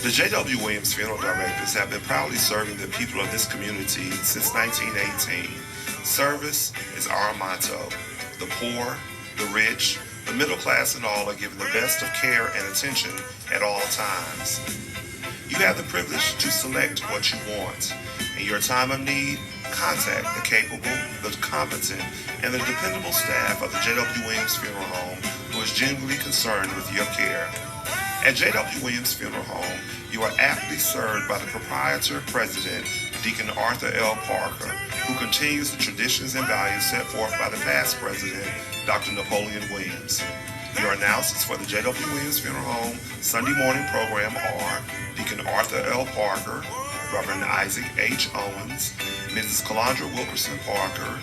The J.W. Williams Funeral Directors have been proudly serving the people of this community since 1918. Service is our motto. The poor, the rich, the middle class and all are given the best of care and attention at all times. You have the privilege to select what you want. In your time of need, contact the capable, the competent, and the dependable staff of the J.W. Williams Funeral Home who is genuinely concerned with your care. At J.W. Williams Funeral Home, you are aptly served by the proprietor, president, Deacon Arthur L. Parker, who continues the traditions and values set forth by the past president, Dr. Napoleon Williams. Your announcers for the J.W. Williams Funeral Home Sunday morning program are Deacon Arthur L. Parker, Reverend Isaac H. Owens, Mrs. Calandra Wilkerson Parker,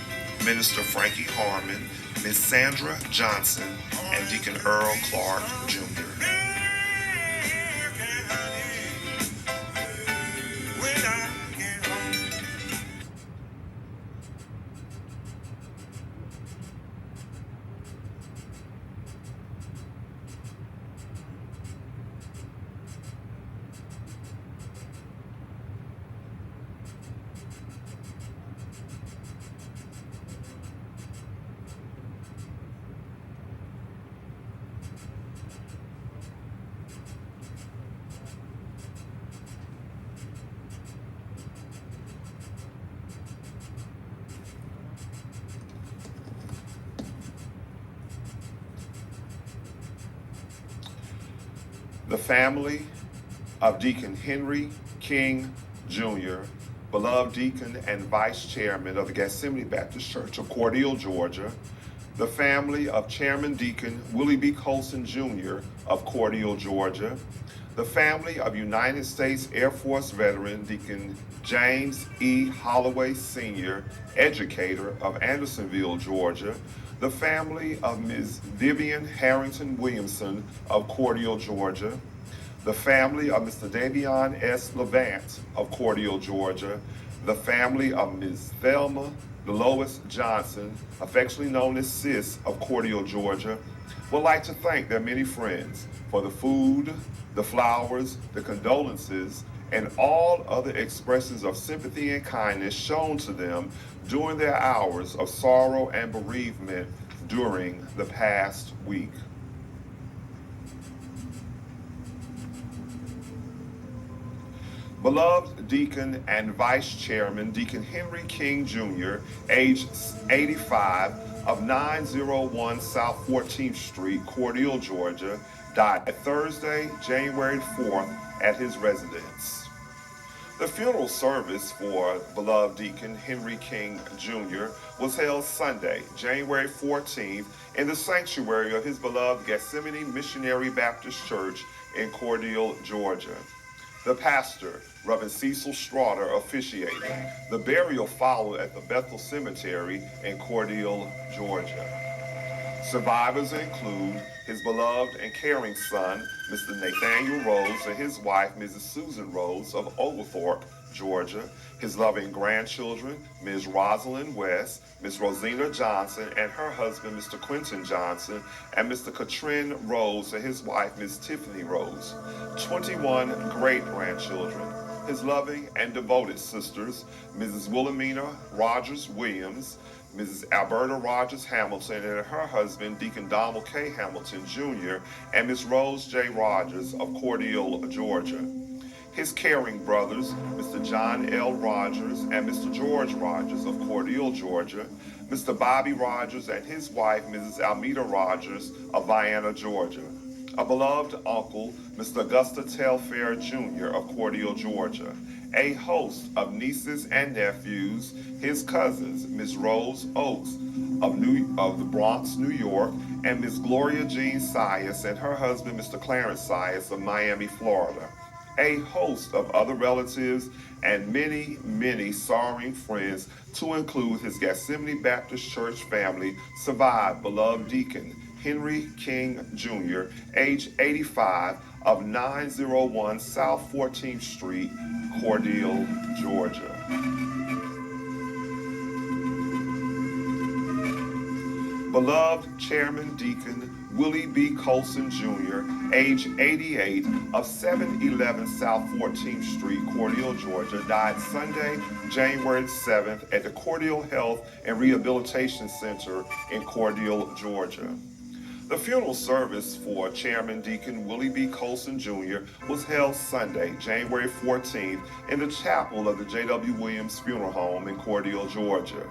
Minister Frankie Harmon, Ms. Sandra Johnson, and Deacon Earl Clark, Jr. The family of Deacon Henry King Jr., beloved Deacon and Vice Chairman of the Gethsemane Baptist Church of Cordele, Georgia. The family of Chairman Deacon Willie B. Coulson Jr. of Cordele, Georgia. The family of United States Air Force veteran Deacon James E. Holloway Sr., educator of Andersonville, Georgia. The family of Ms. Vivian Harrington Williamson of Cordele, Georgia. The family of Mr. Davon S. Levant of Cordele, Georgia. The family of Ms. Thelma Dolores Johnson, affectionately known as Sis of Cordele, Georgia, would like to thank their many friends for the food, the flowers, the condolences, and all other expressions of sympathy and kindness shown to them during their hours of sorrow and bereavement during the past week. Beloved Deacon and Vice Chairman Deacon Henry King Jr., age 85, of 901 South 14th Street, Cordele, Georgia, died Thursday, January 4th at his residence. The funeral service for beloved Deacon Henry King Jr. was held Sunday, January 14th, in the sanctuary of his beloved Gethsemane Missionary Baptist Church in Cordele, Georgia. The pastor, Reverend Cecil Straughter, officiated. The burial followed at the Bethel Cemetery in Cordele, Georgia. Survivors include his beloved and caring son, Mr. Nathaniel Rose, and his wife, Mrs. Susan Rose of Oglethorpe, Georgia, his loving grandchildren, Ms. Rosalind West, Ms. Rosina Johnson, and her husband, Mr. Quentin Johnson, and Mr. Katrin Rose and his wife, Ms. Tiffany Rose, 21 great-grandchildren, his loving and devoted sisters, Mrs. Wilhelmina Rogers Williams, Mrs. Alberta Rogers Hamilton, and her husband, Deacon Donald K. Hamilton Jr., and Ms. Rose J. Rogers of Cordele, Georgia. His caring brothers, Mr. John L. Rogers and Mr. George Rogers of Cordele, Georgia, Mr. Bobby Rogers and his wife, Mrs. Almeda Rogers of Vienna, Georgia. A beloved uncle, Mr. Augusta Telfair Jr. of Cordele, Georgia. A host of nieces and nephews, his cousins, Ms. Rose Oates of the Bronx, New York, and Ms. Gloria Jean Sias and her husband, Mr. Clarence Sias of Miami, Florida. A host of other relatives and many, many sorrowing friends, to include his Gethsemane Baptist Church family, survived beloved Deacon Henry King Jr., age 85, of 901 South 14th Street, Cordele, Georgia. Beloved Chairman Deacon Willie B. Coulson Jr., age 88, of 711 South 14th Street, Cordial, Georgia, died Sunday, January 7th at the Cordial Health and Rehabilitation Center in Cordial, Georgia. The funeral service for Chairman Deacon Willie B. Coulson Jr. was held Sunday, January 14th, in the chapel of the J.W. Williams Funeral Home in Cordial, Georgia.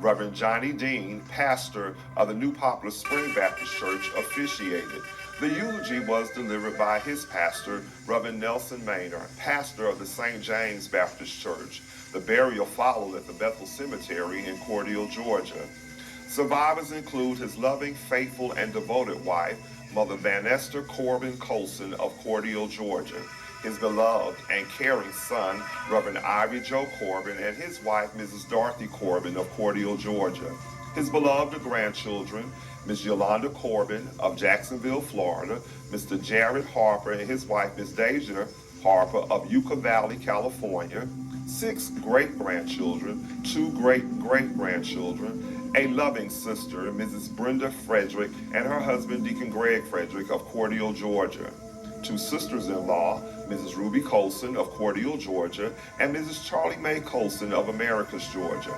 Reverend Johnny Dean, pastor of the New Poplar Spring Baptist Church, officiated. The eulogy was delivered by his pastor, Reverend Nelson Maynard, pastor of the St. James Baptist Church. The burial followed at the Bethel Cemetery in Cordial, Georgia. Survivors include his loving, faithful, and devoted wife, Mother Van Esther Corbin Coulson of Cordial, Georgia, his beloved and caring son, Reverend Ivy Joe Corbin, and his wife, Mrs. Dorothy Corbin of Cordial, Georgia, his beloved grandchildren, Ms. Yolanda Corbin of Jacksonville, Florida, Mr. Jared Harper and his wife, Ms. Deja Harper of Yucca Valley, California, 6 great-grandchildren, 2 great-great-grandchildren, a loving sister, Mrs. Brenda Frederick, and her husband, Deacon Greg Frederick of Cordial, Georgia. 2 sisters-in-law, Mrs. Ruby Coulson of Cordial, Georgia, and Mrs. Charlie Mae Coulson of Americus, Georgia.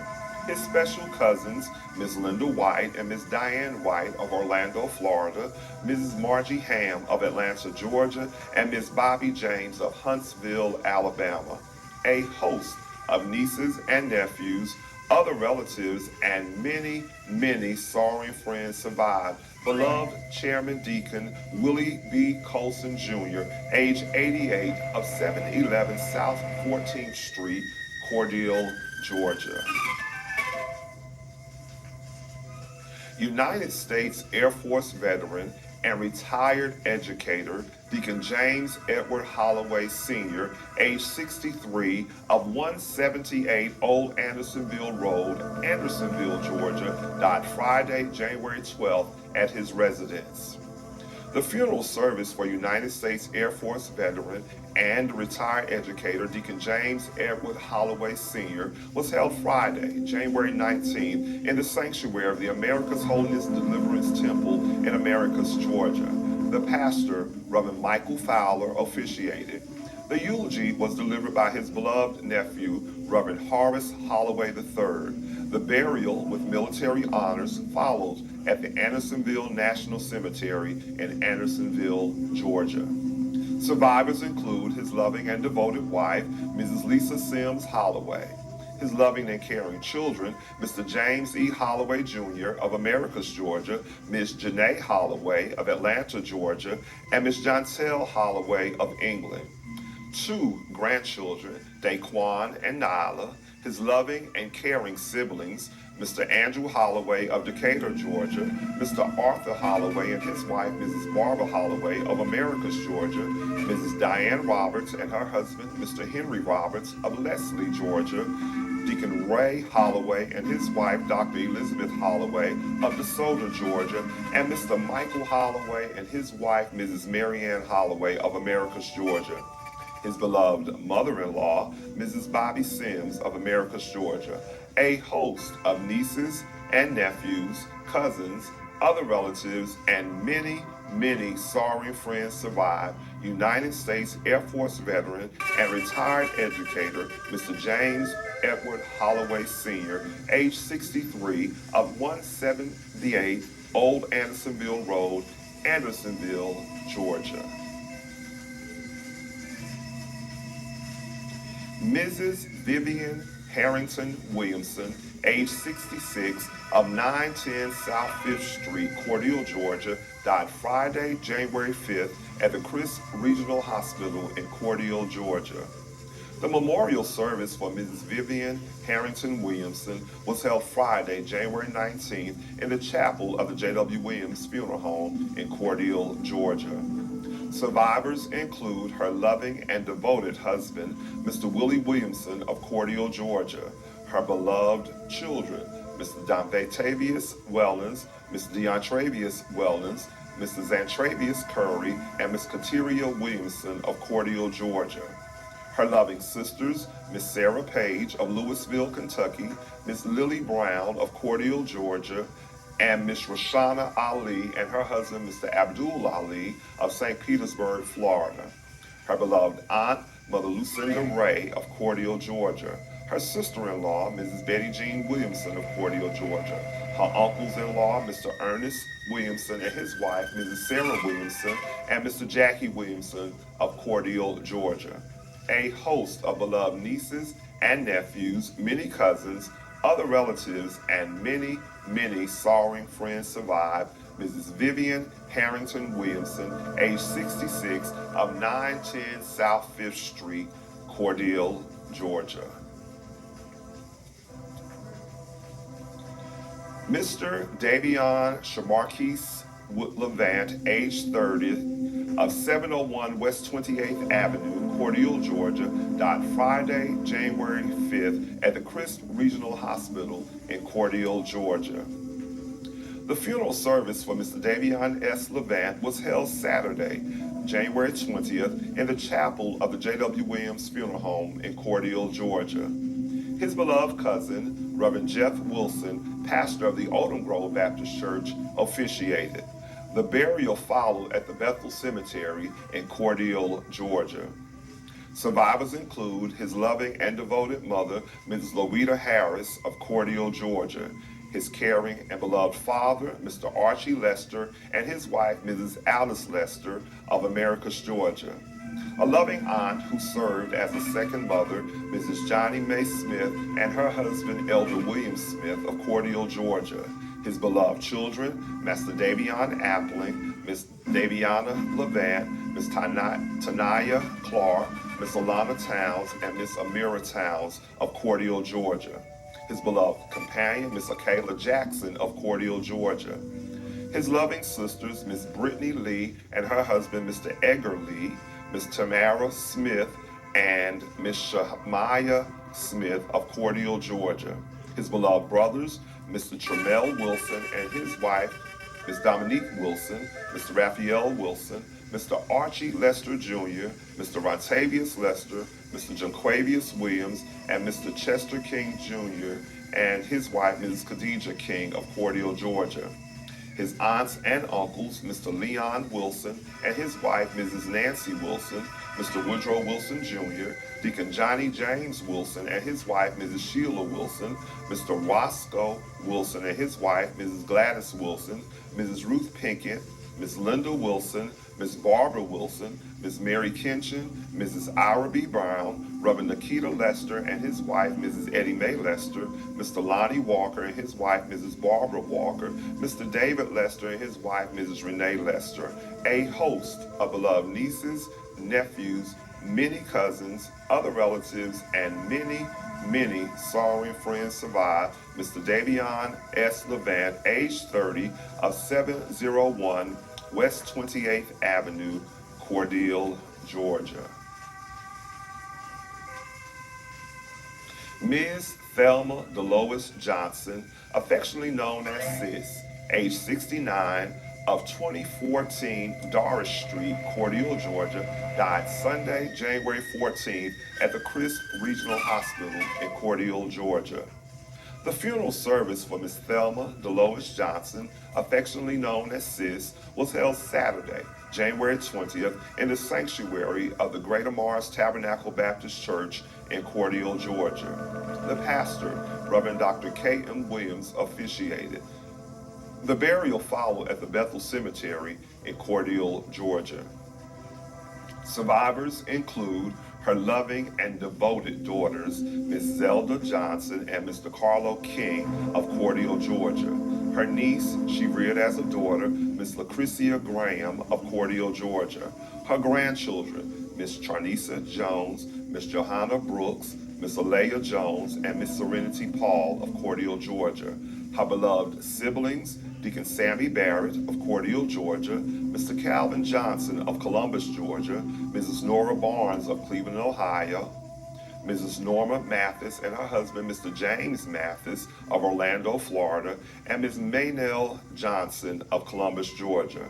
His special cousins, Ms. Linda White and Ms. Diane White of Orlando, Florida, Mrs. Margie Ham of Atlanta, Georgia, and Ms. Bobby James of Huntsville, Alabama. A host of nieces and nephews, other relatives, and many, many sorrowing friends survived beloved Chairman Deacon Willie B. Coulson Jr., age 88, of 711 South 14th Street, Cordial, Georgia. United States Air Force veteran and retired educator, Deacon James Edward Holloway Sr., age 63, of 178 Old Andersonville Road, Andersonville, Georgia, died Friday, January 12th at his residence. The funeral service for United States Air Force veteran and retired educator Deacon James Edward Holloway Sr. was held Friday, January 19th, in the sanctuary of the America's Holiness Deliverance Temple in Americus, Georgia. The pastor, Reverend Michael Fowler, officiated. The eulogy was delivered by his beloved nephew, Reverend Horace Holloway III. The burial with military honors followed at the Andersonville National Cemetery in Andersonville, Georgia. Survivors include his loving and devoted wife, Mrs. Lisa Sims Holloway, his loving and caring children, Mr. James E. Holloway Jr. of Americus, Georgia, Ms. Janae Holloway of Atlanta, Georgia, and Ms. Jontel Holloway of England. 2 grandchildren, Daquan and Nyla, his loving and caring siblings, Mr. Andrew Holloway of Decatur, Georgia, Mr. Arthur Holloway and his wife, Mrs. Barbara Holloway of Americus, Georgia, Mrs. Diane Roberts and her husband, Mr. Henry Roberts of Leslie, Georgia, Deacon Ray Holloway and his wife, Dr. Elizabeth Holloway of DeSoto, Georgia, and Mr. Michael Holloway and his wife, Mrs. Marianne Holloway of Americus, Georgia. His beloved mother-in-law, Mrs. Bobby Sims of Americus, Georgia. A host of nieces and nephews, cousins, other relatives, and many, many sorrowing friends survived United States Air Force veteran and retired educator, Mr. James Edward Holloway Sr., age 63, of 178 Old Andersonville Road, Andersonville, Georgia. Mrs. Vivian Harrington Williamson, age 66, of 910 South 5th Street, Cordial, Georgia, died Friday, January 5th at the Chris Regional Hospital in Cordial, Georgia. The memorial service for Mrs. Vivian Harrington Williamson was held Friday, January 19th in the chapel of the J.W. Williams Funeral Home in Cordial, Georgia. Survivors include her loving and devoted husband, Mr. Willie Williamson of Cordial, Georgia, her beloved children, Mr. Donvatavius Wellens, Mr. Deontravius Wellens, Mr. Xantravius Curry, and Ms. Kateria Williamson of Cordial, Georgia. Her loving sisters, Miss Sarah Page of Louisville, Kentucky, Miss Lily Brown of Cordial, Georgia, and Miss Rashana Ali and her husband, Mr. Abdul Ali of St. Petersburg, Florida. Her beloved aunt, Mother Lucinda Ray of Cordial, Georgia. Her sister-in-law, Mrs. Betty Jean Williamson of Cordial, Georgia. Her uncles-in-law, Mr. Ernest Williamson and his wife, Mrs. Sarah Williamson, and Mr. Jackie Williamson of Cordial, Georgia. A host of beloved nieces and nephews, many cousins, other relatives, and many, many sorrowing friends survive. Mrs. Vivian Harrington Williamson, age 66, of 910 South 5th Street, Cordial, Georgia. Mr. Davon Shamarquise Levant, age 30, of 701 West 28th Avenue, Cordial, Georgia, died Friday, January 5th at the Crisp Regional Hospital in Cordial, Georgia. The funeral service for Mr. Davon S. Levant was held Saturday, January 20th, in the chapel of the J.W. Williams Funeral Home in Cordial, Georgia. His beloved cousin, Reverend Jeff Wilson, pastor of the Odom Grove Baptist Church, officiated. The burial followed at the Bethel Cemetery in Cordial, Georgia. Survivors include his loving and devoted mother, Mrs. Louita Harris of Cordial, Georgia, his caring and beloved father, Mr. Archie Lester, and his wife, Mrs. Alice Lester of Americus, Georgia. A loving aunt who served as a second mother, Mrs. Johnny Mae Smith, and her husband, Elder William Smith of Cordial, Georgia. His beloved children, Master Davion Appling, Miss Daviana Levant, Miss Tanaya Clark, Miss Alana Towns, and Miss Amira Towns of Cordial, Georgia. His beloved companion, Miss Akayla Jackson of Cordial, Georgia. His loving sisters, Miss Brittany Lee and her husband, Mr. Edgar Lee, Miss Tamara Smith, and Miss Shamaya Smith of Cordial, Georgia. His beloved brothers, Mr. Tremel Wilson and his wife, Miss Dominique Wilson, Mr. Raphael Wilson, Mr. Archie Lester Jr., Mr. Rontavius Lester, Mr. Jonquavius Williams, and Mr. Chester King Jr., and his wife, Mrs. Khadijah King of Cordial, Georgia. His aunts and uncles, Mr. Leon Wilson and his wife, Mrs. Nancy Wilson, Mr. Woodrow Wilson Jr., Deacon Johnny James Wilson and his wife, Mrs. Sheila Wilson, Mr. Roscoe Wilson and his wife, Mrs. Gladys Wilson, Mrs. Ruth Pinkett, Miss Linda Wilson, Miss Barbara Wilson, Miss Mary Kinchin, Mrs. Ira B. Brown, Reverend Nikita Lester and his wife, Mrs. Eddie Mae Lester, Mr. Lonnie Walker and his wife, Mrs. Barbara Walker, Mr. David Lester and his wife, Mrs. Renee Lester, a host of beloved nieces, nephews, many cousins, other relatives, and many, many sorrowing friends survive. Mr. Davon S. Levant, age 30, of 701 West 28th Avenue, Cordial, Georgia. Ms. Thelma DeLois Johnson, affectionately known as Sis, age 69, of 2014 Doris Street, Cordial, Georgia, died Sunday, January 14th at the Crisp Regional Hospital in Cordial, Georgia. The funeral service for Miss Thelma DeLois Johnson, affectionately known as Sis, was held Saturday, January 20th in the sanctuary of the Greater Mars Tabernacle Baptist Church in Cordial, Georgia. The pastor, Reverend Dr. K.M. Williams, officiated. The burial followed at the Bethel Cemetery in Cordial, Georgia. Survivors include her loving and devoted daughters, Miss Zelda Johnson and Mr. Carlo King of Cordial, Georgia. Her niece, she reared as a daughter, Miss Lucretia Graham of Cordial, Georgia. Her grandchildren, Miss Charnisa Jones, Miss Johanna Brooks, Miss Alea Jones, and Miss Serenity Paul of Cordial, Georgia. Her beloved siblings, Deacon Sammy Barrett of Cordial, Georgia, Mr. Calvin Johnson of Columbus, Georgia, Mrs. Nora Barnes of Cleveland, Ohio, Mrs. Norma Mathis and her husband, Mr. James Mathis of Orlando, Florida, and Ms. Maynell Johnson of Columbus, Georgia.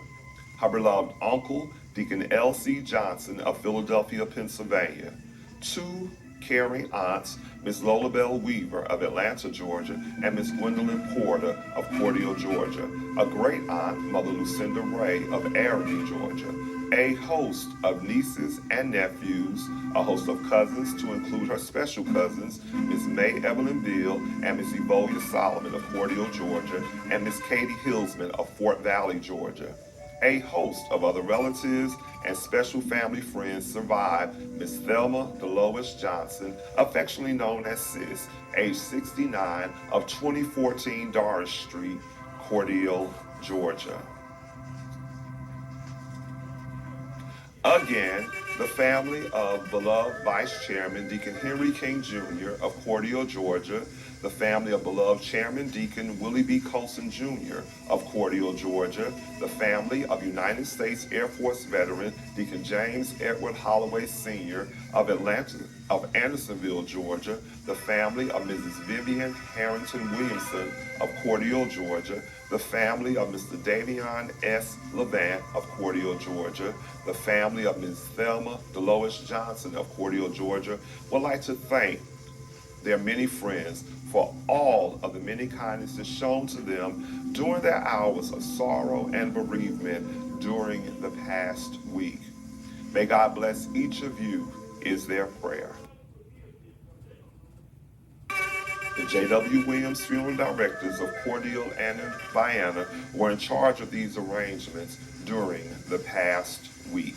Her beloved uncle, Deacon L.C. Johnson of Philadelphia, Pennsylvania. Two caring aunts, Miss Lola Bell Weaver of Atlanta, Georgia, and Miss Gwendolyn Porter of Cordele, Georgia. A great aunt, Mother Lucinda Ray of Araby, Georgia. A host of nieces and nephews, a host of cousins to include her special cousins, Miss May Evelyn Beale and Miss Evolia Solomon of Cordele, Georgia, and Miss Katie Hillsman of Fort Valley, Georgia. A host of other relatives and special family friends survive Miss Thelma Delois Johnson, affectionately known as Sis, age 69, of 2014 Doris Street, Cordele, Georgia. Again, the family of beloved Vice Chairman Deacon Henry King Jr. of Cordele, Georgia, the family of beloved Chairman Deacon Willie B. Coulson Jr. of Cordele, Georgia, the family of United States Air Force veteran Deacon James Edward Holloway Sr. of Andersonville, Georgia, the family of Mrs. Vivian Harrington Williamson of Cordele, Georgia, the family of Mr. Davon S. Levant of Cordele, Georgia, the family of Ms. Thelma Delois Johnson of Cordele, Georgia, would like to thank their many friends for all of the many kindnesses shown to them during their hours of sorrow and bereavement during the past week. May God bless each of you, is their prayer. The J.W. Williams Funeral Directors of Cordele and Vienna were in charge of these arrangements during the past week.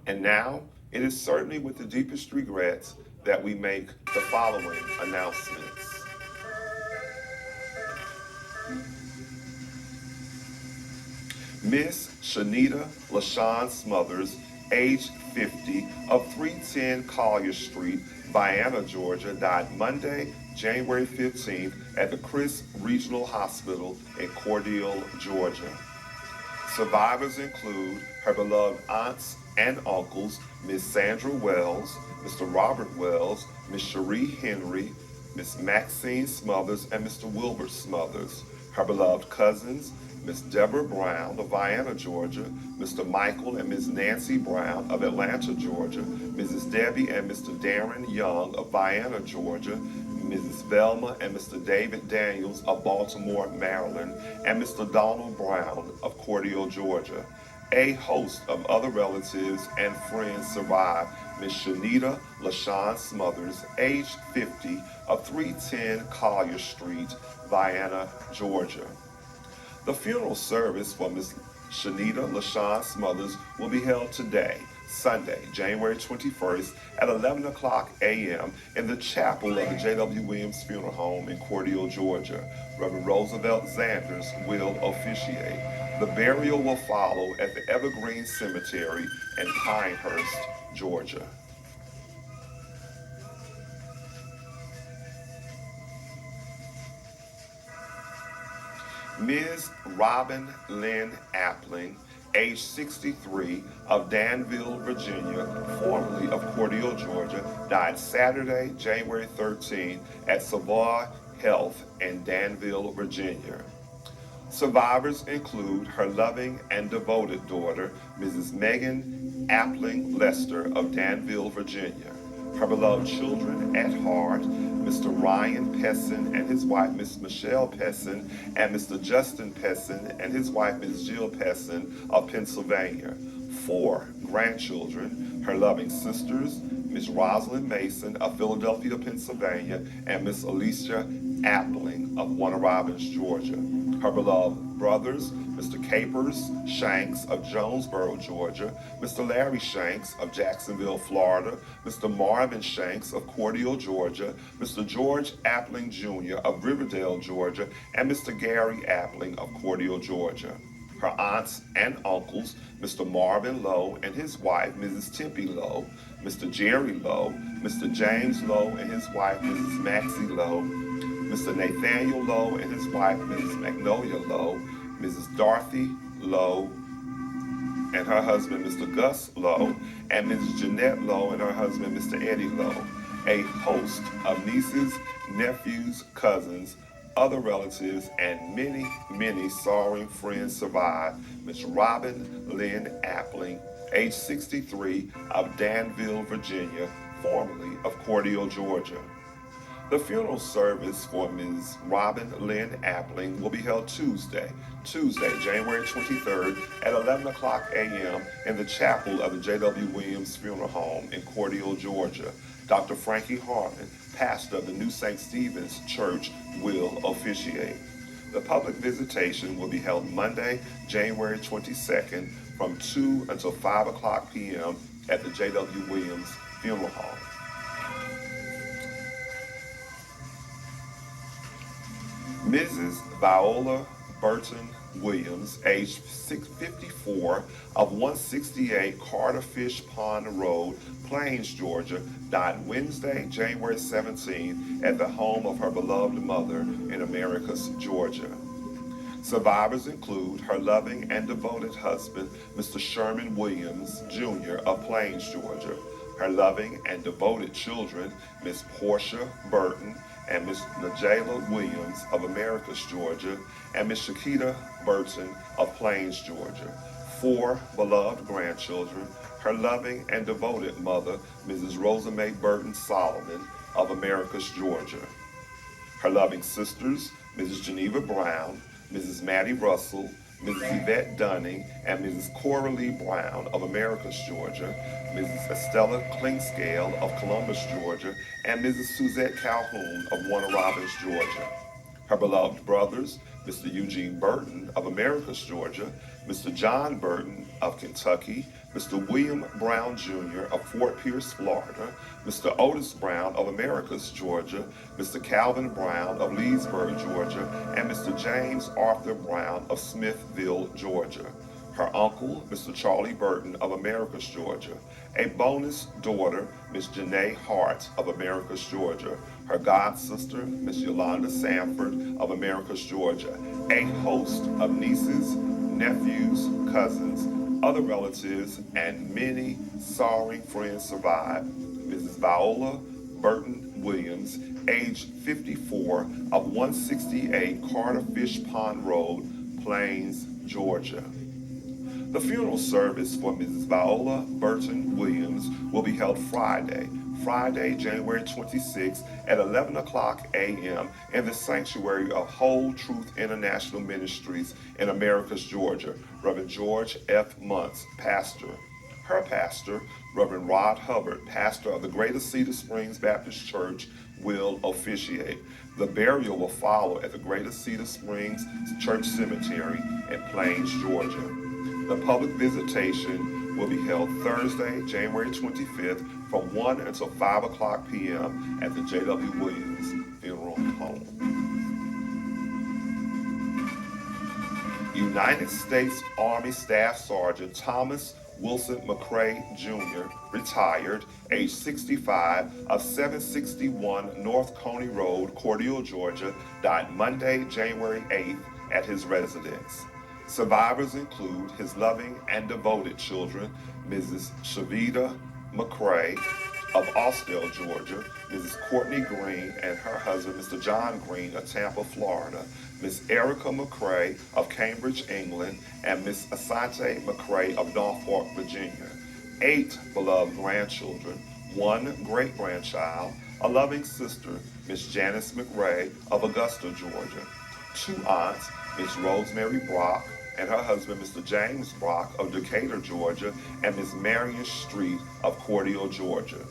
And now, it is certainly with the deepest regrets that we make the following announcements. Miss Shanita LaShawn Smothers, age 50, of 310 Collier Street, Vienna, Georgia, died Monday, January 15th at the Chris Regional Hospital in Cordele, Georgia. Survivors include her beloved aunts and uncles, Miss Sandra Wells, Mr. Robert Wells, Miss Cherie Henry, Miss Maxine Smothers, and Mr. Wilbert Smothers. Her beloved cousins, Miss Deborah Brown of Vienna, Georgia, Mr. Michael and Miss Nancy Brown of Atlanta, Georgia, Mrs. Debbie and Mr. Darren Young of Vienna, Georgia, Mrs. Thelma and Mr. David Daniels of Baltimore, Maryland, and Mr. Donald Brown of Cordele, Georgia. A host of other relatives and friends survive Miss Shanita LaShawn Smothers, age 50, of 310 Collier Street, Vienna, Georgia. The funeral service for Miss Shanita LaShawn Smothers will be held today, Sunday, January 21st at 11 o'clock a.m. in the chapel of the J.W. Williams Funeral Home in Cordele, Georgia. Reverend Roosevelt Zanders will officiate. The burial will follow at the Evergreen Cemetery in Pinehurst, Georgia. Ms. Robin Lynn Appling, age 63, of Danville, Virginia, formerly of Cordele, Georgia, died Saturday, January 13, at Savoy Health in Danville, Virginia. Survivors include her loving and devoted daughter, Mrs. Megan Appling Lester of Danville, Virginia. Her beloved children at heart, Mr. Ryan Pessin and his wife, Miss Michelle Pessin, and Mr. Justin Pessin and his wife, Miss Jill Pessin of Pennsylvania. 4 grandchildren, her loving sisters, Miss Rosalind Mason of Philadelphia, Pennsylvania, and Miss Alicia Appling of Warner Robins, Georgia. Her beloved brothers, Mr. Capers Shanks of Jonesboro, Georgia, Mr. Larry Shanks of Jacksonville, Florida, Mr. Marvin Shanks of Cordele, Georgia, Mr. George Appling Jr. of Riverdale, Georgia, and Mr. Gary Appling of Cordele, Georgia. Her aunts and uncles, Mr. Marvin Lowe and his wife, Mrs. Tempe Lowe, Mr. Jerry Lowe, Mr. James Lowe and his wife, Mrs. Maxie Lowe, Mr. Nathaniel Lowe and his wife, Mrs. Magnolia Lowe, Mrs. Dorothy Lowe, and her husband, Mr. Gus Lowe, and Mrs. Jeanette Lowe and her husband, Mr. Eddie Lowe. A host of nieces, nephews, cousins, other relatives, and many, many sorrowing friends survive Miss Robin Lynn Appling, age 63, of Danville, Virginia, formerly of Cordele, Georgia. The funeral service for Ms. Robin Lynn Appling will be held Tuesday, January 23rd at 11 o'clock a.m. in the chapel of the J.W. Williams Funeral Home in Cordele, Georgia. Dr. Frankie Harmon, pastor of the New St. Stephen's Church, will officiate. The public visitation will be held Monday, January 22nd from 2 until 5 o'clock p.m. at the J.W. Williams Funeral Home. Mrs. Viola Burton Williams, age 54, of 168 Carter Fish Pond Road, Plains, Georgia, died Wednesday, January 17, at the home of her beloved mother in Americus, Georgia. Survivors include her loving and devoted husband, Mr. Sherman Williams, Jr. of Plains, Georgia, her loving and devoted children, Miss Portia Burton and Miss Najela Williams of Americus, Georgia, and Miss Shakita Burton of Plains, Georgia. 4 beloved grandchildren, her loving and devoted mother, Mrs. Rosa Mae Burton Solomon of Americus, Georgia. Her loving sisters, Mrs. Geneva Brown, Mrs. Maddie Russell, Mrs. Yvette Dunning, and Mrs. Coralie Brown of Americus, Georgia, Mrs. Estella Klingscale of Columbus, Georgia, and Mrs. Suzette Calhoun of Warner Robins, Georgia. Her beloved brothers, Mr. Eugene Burton of Americus, Georgia, Mr. John Burton of Kentucky, Mr. William Brown Jr. of Fort Pierce, Florida, Mr. Otis Brown of Americus, Georgia, Mr. Calvin Brown of Leesburg, Georgia, and Mr. James Arthur Brown of Smithville, Georgia. Her uncle, Mr. Charlie Burton of Americus, Georgia. A bonus daughter, Miss Janae Hart of Americus, Georgia. Her god sister, Miss Yolanda Sanford of Americus, Georgia. A host of nieces, nephews, cousins, other relatives, and many sorrowing friends survive Mrs. Viola Burton Williams, age 54, of 168 Carter Fish Pond Road, Plains, Georgia. The funeral service for Mrs. Viola Burton Williams will be held Friday, January 26 at 11 o'clock a.m. in the sanctuary of Whole Truth International Ministries in Americus, Georgia. Reverend George F. Muntz, pastor. Her pastor, Reverend Rod Hubbard, pastor of the Greater Cedar Springs Baptist Church, will officiate. The burial will follow at the Greater Cedar Springs Church Cemetery in Plains, Georgia. The public visitation will be held Thursday, January 25th from 1 until 5 o'clock p.m. at the J.W. Williams Funeral Home. United States Army Staff Sergeant Thomas Wilson McCrae Jr., retired, age 65, of 761 North Coney Road, Cordele, Georgia, died Monday, January 8th at his residence. Survivors include his loving and devoted children, Mrs. Shavita McCrae of Austell, Georgia, Mrs. Courtney Green and her husband, Mr. John Green of Tampa, Florida, Miss Erica McCrae of Cambridge, England, and Miss Asante McCrae of Norfolk, Virginia. 8 beloved grandchildren, 1 great-grandchild, a loving sister, Miss Janice McRae of Augusta, Georgia. 2 aunts, Miss Rosemary Brock and her husband, Mr. James Brock of Decatur, Georgia, and Miss Marion Street of Cordele, Georgia.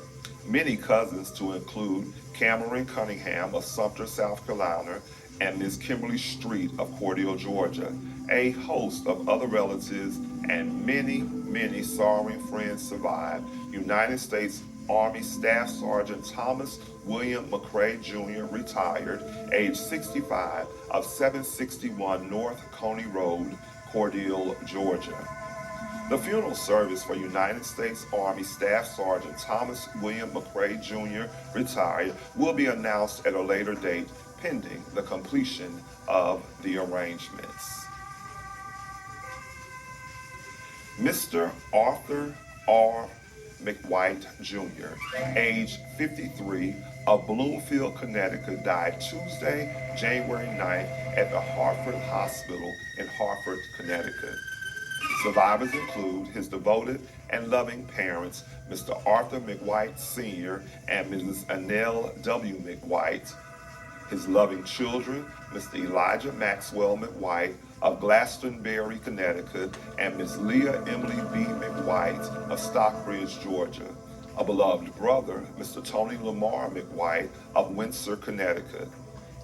Many cousins to include Cameron Cunningham of Sumter, South Carolina, and Miss Kimberly Street of Cordele, Georgia. A host of other relatives and many, many sorrowing friends survive United States Army Staff Sergeant Thomas William McCrae Jr., retired, age 65, of 761 North Coney Road, Cordele, Georgia. The funeral service for United States Army Staff Sergeant Thomas William McCrae Jr., retired, will be announced at a later date pending the completion of the arrangements. Mr. Arthur R. McWhite Jr., age 53, of Bloomfield, Connecticut, died Tuesday, January 9th at the Hartford Hospital in Hartford, Connecticut. Survivors include his devoted and loving parents, Mr. Arthur McWhite Sr. and Mrs. Annelle W. McWhite, his loving children, Mr. Elijah Maxwell McWhite of Glastonbury, Connecticut, and Ms. Leah Emily B. McWhite of Stockbridge, Georgia. A beloved brother, Mr. Tony Lamar McWhite of Windsor, Connecticut.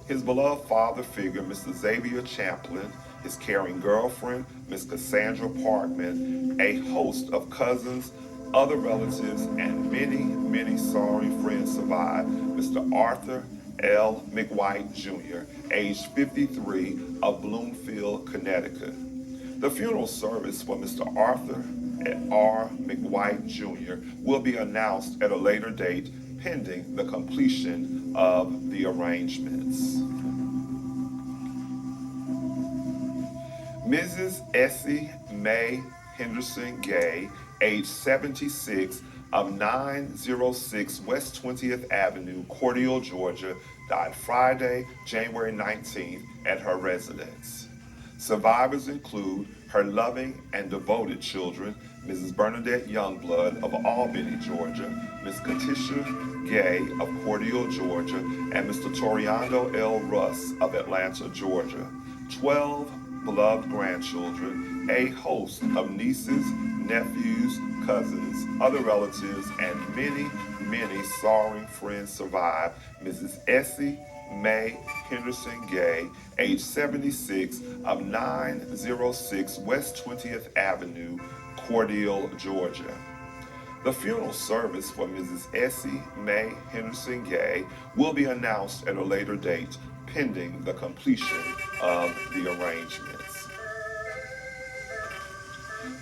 His beloved father figure, Mr. Xavier Champlin, his caring girlfriend, Ms. Cassandra Parkman, a host of cousins, other relatives, and many, many sorry friends survive. Mr. Arthur L. McWhite Jr., age 53, of Bloomfield, Connecticut. The funeral service for Mr. Arthur R. McWhite Jr. will be announced at a later date pending the completion of the arrangements. Mrs. Essie Mae Henderson Gay, age 76, of 906 West 20th Avenue, Cordial, Georgia, died Friday, January 19th at her residence. Survivors include her loving and devoted children, Mrs. Bernadette Youngblood of Albany, Georgia, Ms. Katisha Gay of Cordial, Georgia, and Mr. Toriando L. Russ of Atlanta, Georgia. 12 beloved grandchildren, a host of nieces, nephews, cousins, other relatives, and many, many sorrowing friends survive. Mrs. Essie Mae Henderson Gay, age 76, of 906 West 20th Avenue, Cordial, Georgia. The funeral service for Mrs. Essie Mae Henderson Gay will be announced at a later date, pending the completion of the arrangements.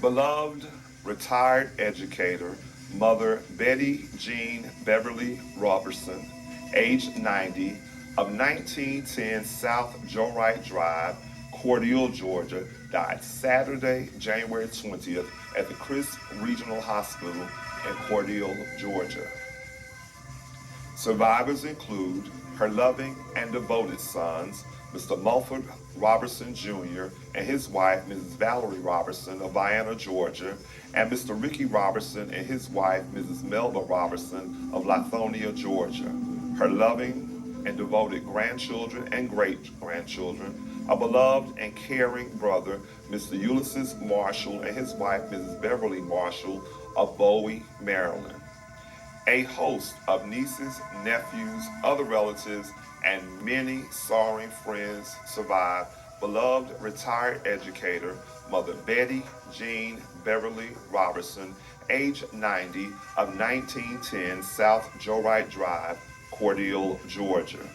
Beloved retired educator, Mother Betty Jean Beverly Robertson, age 90, of 1910 South Joe Wright Drive, Cordial, Georgia, died Saturday, January 20th at the Crisp Regional Hospital in Cordial, Georgia. Survivors include her loving and devoted sons, Mr. Mulford Robertson Jr. and his wife, Mrs. Valerie Robertson of Vienna, Georgia, and Mr. Ricky Robertson and his wife, Mrs. Melba Robertson of Lithonia, Georgia. Her loving and devoted grandchildren and great-grandchildren, a beloved and caring brother, Mr. Ulysses Marshall and his wife, Mrs. Beverly Marshall of Bowie, Maryland. A host of nieces, nephews, other relatives, and many sorrowing friends survive. Beloved retired educator, Mother Betty Jean Beverly Robertson, age 90, of 1910 South Joe Wright Drive, Cordial, Georgia.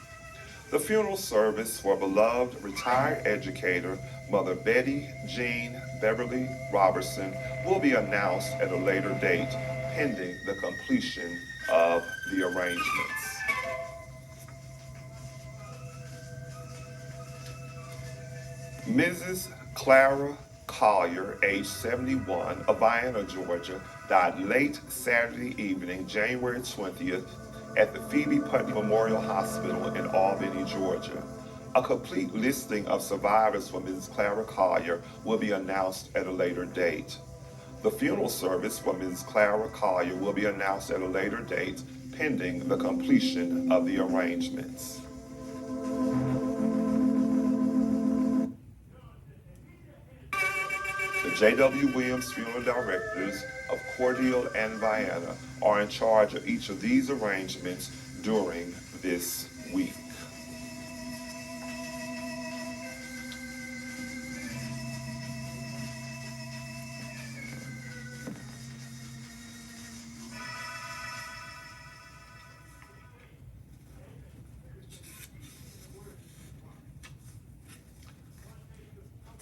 The funeral service for beloved retired educator, Mother Betty Jean Beverly Robertson, will be announced at a later date, pending the completion of the arrangements. Mrs. Clara Cer, age 71, of Vienna, Georgia, died late Saturday evening, January 20th, at the Phoebe Putney Memorial Hospital in Albany, Georgia. A complete listing of survivors for Mrs. Clara Cer will be announced at a later date. The funeral service for Mrs. Clara Cer will be announced at a later date, pending the completion of the arrangements. The J.W. Williams Funeral Directors of Cordial and Vienna are in charge of each of these arrangements during this week.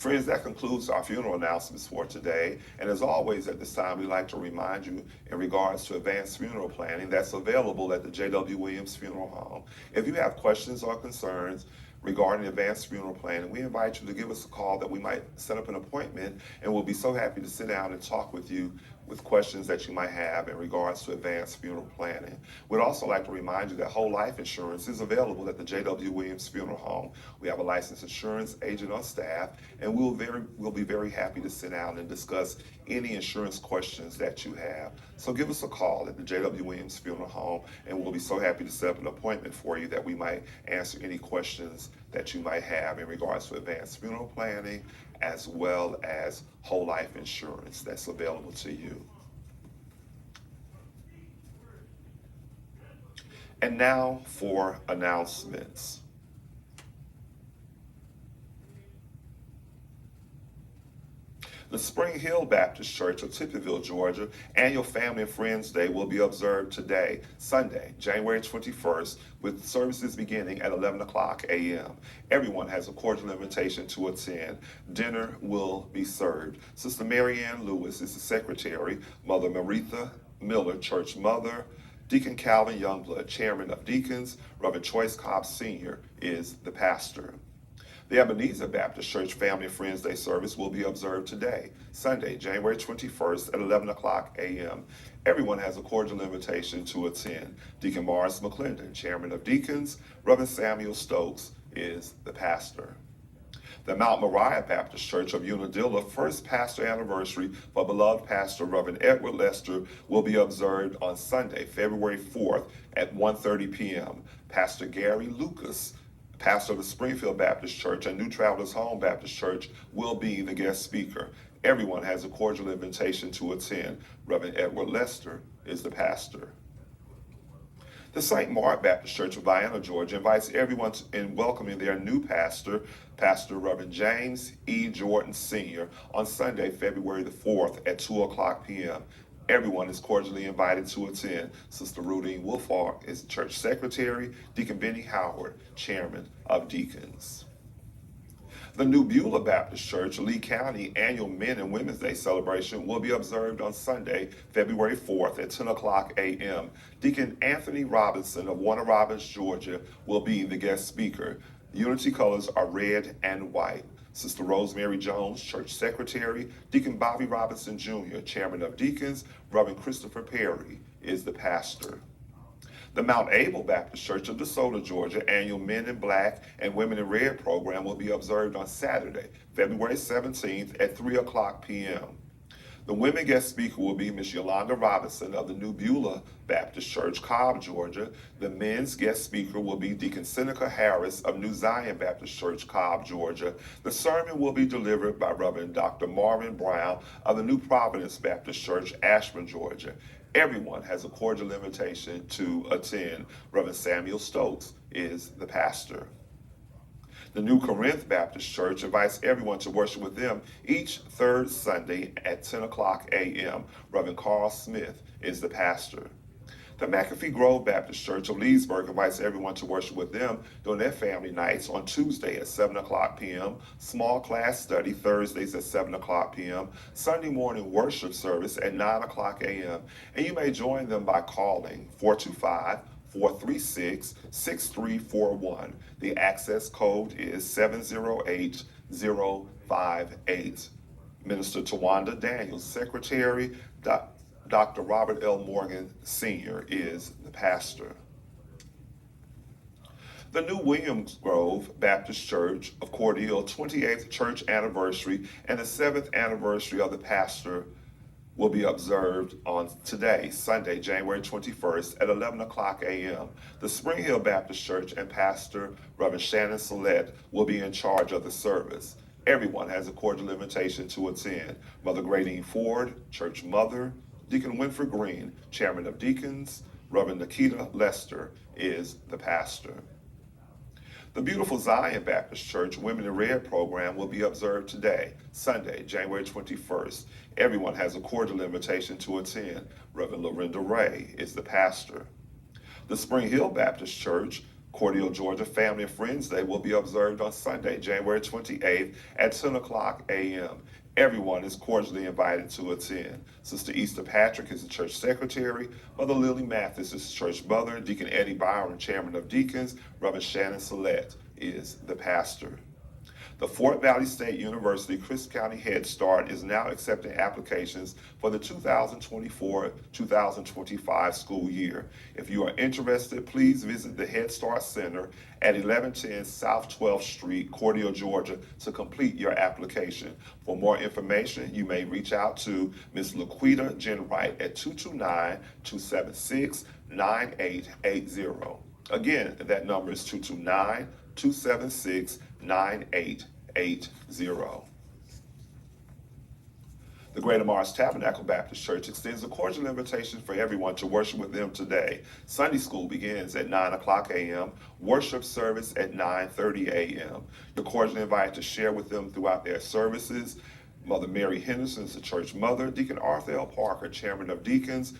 Friends, that concludes our funeral announcements for today. And as always, at this time, we'd like to remind you in regards to advanced funeral planning that's available at the J.W. Williams Funeral Home. If you have questions or concerns regarding advanced funeral planning, we invite you to give us a call that we might set up an appointment, and we'll be so happy to sit down and talk with you with questions that you might have in regards to advanced funeral planning. We'd also like to remind you that whole life insurance is available at the J.W. Williams Funeral Home. We have a licensed insurance agent on staff, and we'll be very happy to sit down and discuss any insurance questions that you have. So give us a call at the J.W. Williams Funeral Home, and we'll be so happy to set up an appointment for you that we might answer any questions that you might have in regards to advanced funeral planning, as well as whole life insurance that's available to you. And now for announcements. The Spring Hill Baptist Church of Tippyville, Georgia, annual Family and Friends Day will be observed today, Sunday, January 21st, with services beginning at 11 o'clock a.m. Everyone has a cordial invitation to attend. Dinner will be served. Sister Mary Ann Lewis is the secretary, Mother Maritha Miller, church mother, Deacon Calvin Youngblood, chairman of deacons, Reverend Choice Cobb Sr. is the pastor. The Ebenezer Baptist Church Family and Friends Day service will be observed today, Sunday, January 21st at 11 o'clock a.m. Everyone has a cordial invitation to attend. Deacon Morris McClendon, chairman of deacons, Reverend Samuel Stokes is the pastor. The Mount Moriah Baptist Church of Unadilla first pastor anniversary for beloved pastor Reverend Edward Lester will be observed on Sunday, February 4th at 1:30 p.m. Pastor Gary Lucas, pastor of the Springfield Baptist Church and New Travelers Home Baptist Church, will be the guest speaker. Everyone has a cordial invitation to attend. Reverend Edward Lester is the pastor. The St. Mark Baptist Church of Vienna, Georgia, invites everyone in welcoming their new pastor, Pastor Reverend James E. Jordan Sr., on Sunday, February the 4th at 2 o'clock p.m. Everyone is cordially invited to attend. Sister Rudine Wolfark is church secretary, Deacon Benny Howard, chairman of deacons. The New Beulah Baptist Church, Lee County annual Men and Women's Day celebration will be observed on Sunday, February 4th at 10 o'clock a.m. Deacon Anthony Robertson of Warner Robins, Georgia, will be the guest speaker. The unity colors are red and white. Sister Rosemary Jones, church secretary, Deacon Bobby Robinson Jr., chairman of deacons, Reverend Christopher Perry is the pastor. The Mount Abel Baptist Church of DeSoto, Georgia annual Men in Black and Women in Red program will be observed on Saturday, February 17th at 3 o'clock p.m. The women guest speaker will be Miss Yolanda Robinson of the New Beulah Baptist Church, Cobb, Georgia. The men's guest speaker will be Deacon Seneca Harris of New Zion Baptist Church, Cobb, Georgia. The sermon will be delivered by Reverend Dr. Marvin Brown of the New Providence Baptist Church, Ashburn, Georgia. Everyone has a cordial invitation to attend. Reverend Samuel Stokes is the pastor. The New Corinth Baptist Church invites everyone to worship with them each third Sunday at 10 o'clock a.m. Reverend Carl Smith is the pastor. The McAfee Grove Baptist Church of Leesburg invites everyone to worship with them during their family nights on Tuesday at 7 o'clock p.m., small class study Thursdays at 7 o'clock p.m., Sunday morning worship service at 9 o'clock a.m., and you may join them by calling 425-436-6341. The access code is 708058. Minister Tawanda Daniels, Secretary, Dr. Robert L. Morgan Sr. is the pastor. The New Williams Grove Baptist Church of Cordele 28th church anniversary and the 7th anniversary of the pastor will be observed on today, Sunday, January 21st at 11 o'clock a.m. The Spring Hill Baptist Church and Pastor Reverend Shannon Sillette will be in charge of the service. Everyone has a cordial invitation to attend. Mother Gradine Ford, church mother, Deacon Winfred Green, chairman of deacons, Reverend Nikita Lester is the pastor. The Beautiful Zion Baptist Church Women in Red program will be observed today, Sunday, January 21st. Everyone has a cordial invitation to attend. Reverend Lorinda Ray is the pastor. The Spring Hill Baptist Church, Cordele, Georgia Family and Friends Day will be observed on Sunday, January 28th at 10 o'clock a.m. Everyone is cordially invited to attend. Sister Easter Patrick is the church secretary. Mother Lily Mathis is the church mother. Deacon Eddie Byron, chairman of deacons. Reverend Shannon Sillette is the pastor. The Fort Valley State University Christian County Head Start is now accepting applications for the 2024-2025 school year. If you are interested, please visit the Head Start Center at 1110 South 12th Street, Cordele, Georgia, to complete your application. For more information, you may reach out to Ms. Laquita Jenwright at 229-276-9880. Again, that number is 229-276-9880. The Greater Mars Tabernacle Baptist Church extends a cordial invitation for everyone to worship with them today. Sunday school begins at 9 o'clock a.m., worship service at 9:30 a.m. You're cordially invited to share with them throughout their services. Mother Mary Henderson is the church mother. Deacon Arthur L. Parker, chairman of deacons.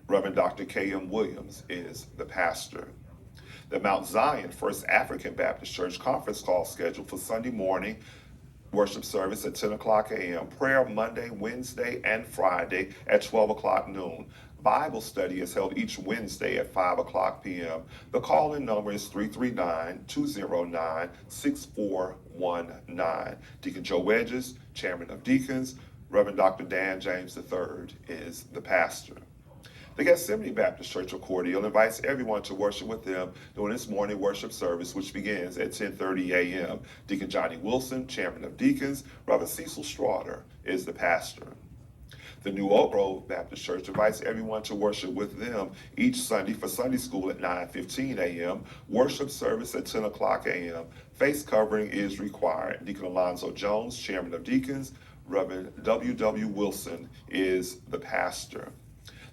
Reverend Dr. K.M. Williams is the pastor. The Mount Zion First African Baptist Church conference call scheduled for Sunday morning worship service at 10 o'clock a.m. Prayer Monday, Wednesday, and Friday at 12 o'clock noon. Bible study is held each Wednesday at 5 o'clock p.m. The call-in number is 339-209-6419. Deacon Joe Wedges, chairman of deacons. Reverend Dr. Dan James III is the pastor. The Gethsemane Baptist Church of Cordele invites everyone to worship with them during this morning worship service, which begins at 10:30 a.m. Deacon Johnny Wilson, chairman of deacons. Reverend Cecil Straughter is the pastor. The New Oak Grove Baptist Church invites everyone to worship with them each Sunday for Sunday school at 9:15 a.m., worship service at 10 o'clock a.m. Face covering is required. Deacon Alonzo Jones, chairman of deacons. Reverend W.W. Wilson is the pastor.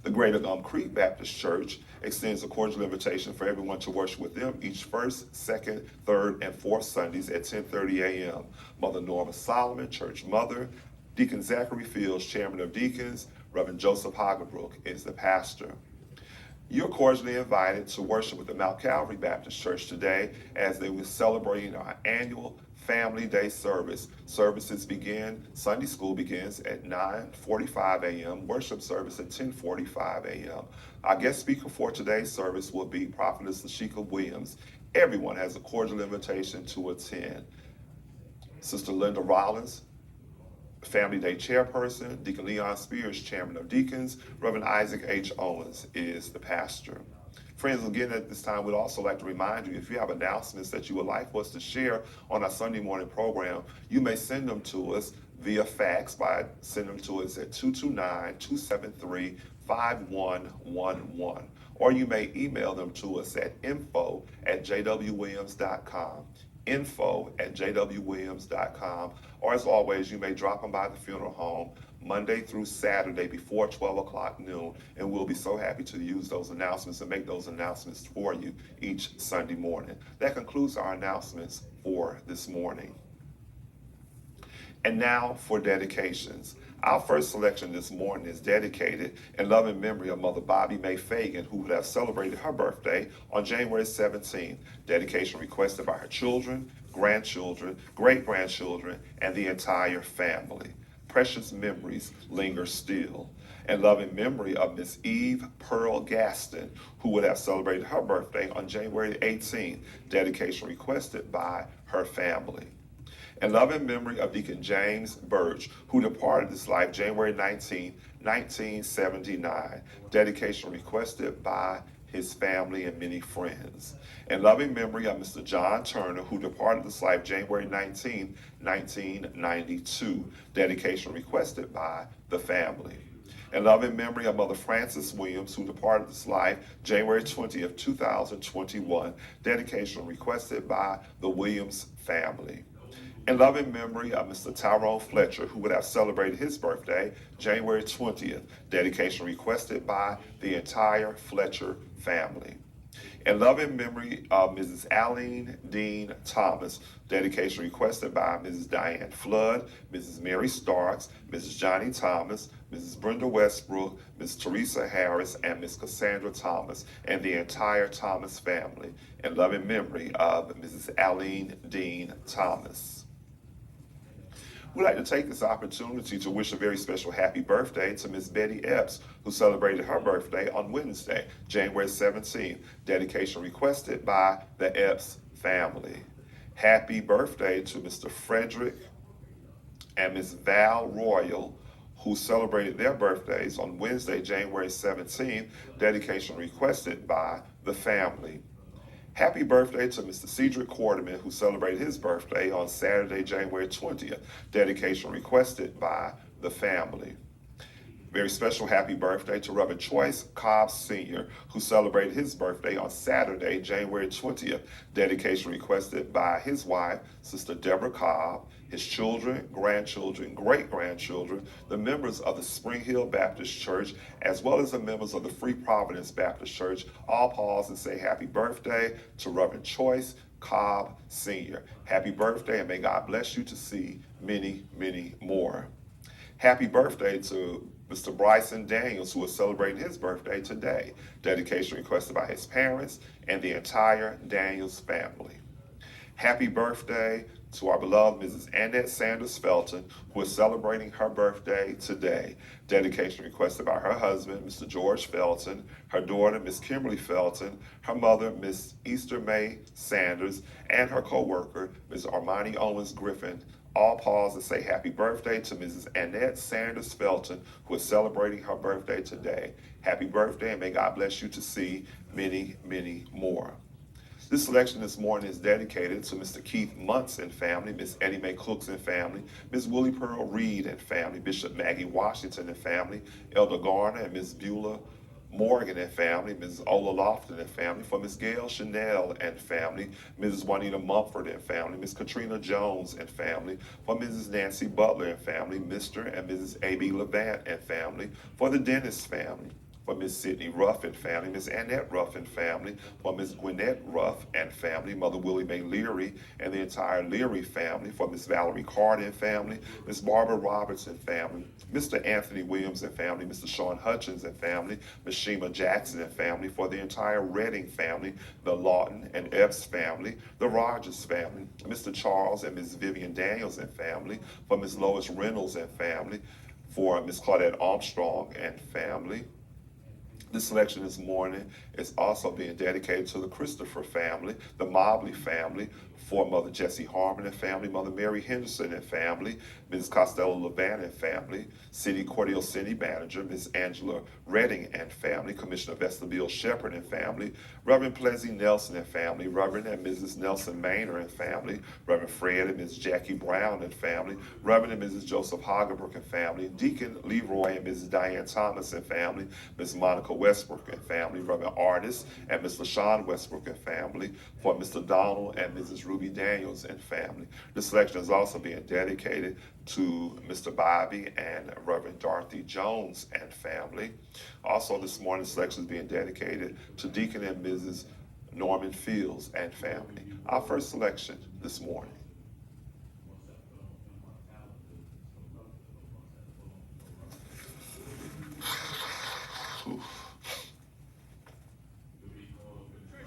The Greater Gum Creek Baptist Church extends a cordial invitation for everyone to worship with them each first, second, third, and fourth Sundays at 10:30 a.m. Mother Norma Solomon, church mother. Deacon Zachary Fields, chairman of deacons. Reverend Joseph Hagerbrook is the pastor. You're cordially invited to worship with the Mount Calvary Baptist Church today as they will celebrate our annual Family Day service. Services begin, Sunday school begins at 9:45 a.m., worship service at 10:45 a.m. Our guest speaker for today's service will be Prophetess Lashika Williams. Everyone has a cordial invitation to attend. Sister Linda Rollins, Family Day chairperson. Deacon Leon Spears, chairman of deacons. Reverend Isaac H. Owens is the pastor. Friends, again, at this time, we'd also like to remind you, if you have announcements that you would like for us to share on our Sunday morning program, you may send them to us via fax by sending them to us at 229-273-5111. Or you may email them to us at info@jwwilliams.com. info@jwwilliams.com. Or as always, you may drop them by the funeral home Monday through Saturday before 12 o'clock noon, and we'll be so happy to use those announcements and make those announcements for you each Sunday morning. That concludes our announcements for this morning. And now for dedications. Our first selection this morning is dedicated in loving memory of Mother Bobby Mae Fagan, who would have celebrated her birthday on January 17th. Dedication requested by her children, grandchildren, great-grandchildren, and the entire family. Precious memories linger still. And loving memory of Miss Eve Pearl Gaston, who would have celebrated her birthday on January 18th. Dedication requested by her family. And loving memory of Deacon James Birch, who departed this life January 19, 1979. Dedication requested by his family and many friends. And loving memory of Mr. John Turner, who departed this life January 19, 1992. Dedication requested by the family. And loving memory of Mother Frances Williams, who departed this life January 20th, 2021. Dedication requested by the Williams family. In loving memory of Mr. Tyrone Fletcher, who would have celebrated his birthday January 20th. Dedication requested by the entire Fletcher family. In loving memory of Mrs. Aline Dean Thomas. Dedication requested by Mrs. Diane Flood, Mrs. Mary Starks, Mrs. Johnny Thomas, Mrs. Brenda Westbrook, Ms. Teresa Harris, and Ms. Cassandra Thomas, and the entire Thomas family. In loving memory of Mrs. Aline Dean Thomas. We'd like to take this opportunity to wish a very special happy birthday to Miss Betty Epps, who celebrated her birthday on Wednesday, January 17th. Dedication requested by the Epps family. Happy birthday to Mr. Frederick and Miss Val Royal, who celebrated their birthdays on Wednesday, January 17th, dedication requested by the family. Happy birthday to Mr. Cedric Quarterman, who celebrated his birthday on Saturday, January 20th, dedication requested by the family. Very special happy birthday to Reverend Choice Cobb Sr., who celebrated his birthday on Saturday, January 20th. Dedication requested by his wife, Sister Deborah Cobb, his children, grandchildren, great-grandchildren, the members of the Spring Hill Baptist Church, as well as the members of the Free Providence Baptist Church. All pause and say happy birthday to Reverend Choice Cobb Sr. Happy birthday, and may God bless you to see many, many more. Happy birthday to Mr. Bryson Daniels, who is celebrating his birthday today. Dedication requested by his parents and the entire Daniels family. Happy birthday to our beloved Mrs. Annette Sanders Felton, who is celebrating her birthday today. Dedication requested by her husband, Mr. George Felton, her daughter, Miss Kimberly Felton, her mother, Miss Easter May Sanders, and her co-worker, Ms. Armani Owens Griffin. All pause and say happy birthday to Mrs. Annette Sanders Felton, who is celebrating her birthday today. Happy birthday, and may God bless you to see many, many more. This selection this morning is dedicated to Mr. Keith Muntz and family, Miss Eddie Mae Coulson and family, Miss Willie Pearl Reed and family, Bishop Maggie Washington and family, Elder Garner and Miss Beulah Morgan and family, Mrs. Ola Lofton and family, for Miss Gail Chanel and family, Mrs. Juanita Mumford and family, Miss Katrina Jones and family, for Mrs. Nancy Butler and family, Mr. and Mrs. A.B. Levant and family, for the Dennis family, for Miss Sidney Ruff and family, Miss Annette Ruff and family, for Miss Gwinnett Ruff and family, Mother Willie Mae Leary and the entire Leary family, for Miss Valerie Carter and family, Miss Barbara Robertson family, Mr. Anthony Williams and family, Mr. Sean Hutchins and family, Miss Shema Jackson and family, for the entire Redding family, the Lawton and Epps family, the Rogers family, Mr. Charles and Miss Vivian Daniels and family, for Miss Lois Reynolds and family, for Miss Claudette Armstrong and family. This selection this morning is also being dedicated to the Christopher family, the Mobley family, for Mother Jessie Harmon and family, Mother Mary Henderson and family, Mrs. Costello Levant and family, City Cordial City Manager, Ms. Angela Redding and family, Commissioner Vestibule Shepherd and family, Reverend Plessy Nelson and family, Reverend and Mrs. Nelson Maynor and family, Reverend Fred and Ms. Jackie Brown and family, Reverend and Mrs. Joseph Hagerbrook and family, Deacon Leroy and Mrs. Diane Thomas and family, Ms. Monica Westbrook and family, Reverend Artist and Ms. LaShawn Westbrook and family, for Mr. Donald and Mrs. Ruby Daniels and family. This selection is also being dedicated to Mr. Bobby and Reverend Dorothy Jones and family. Also this morning's selection is being dedicated to Deacon and Mrs. Norman Fields and family. Our first selection this morning.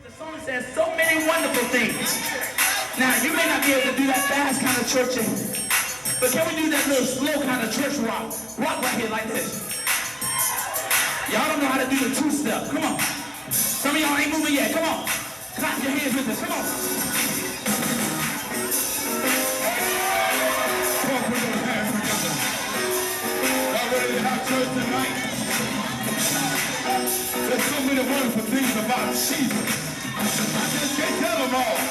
The song says so many wonderful things. Now, you may not be able to do that fast kind of churching, but can we do that little slow kind of church rock? Rock right here like this. Y'all don't know how to do the two-step. Come on. Some of y'all ain't moving yet. Come on. Clap your hands with us. Come on. Come on, put those hands together. Y'all ready to have church tonight? There's so many wonderful things about Jesus. I just can't tell them all.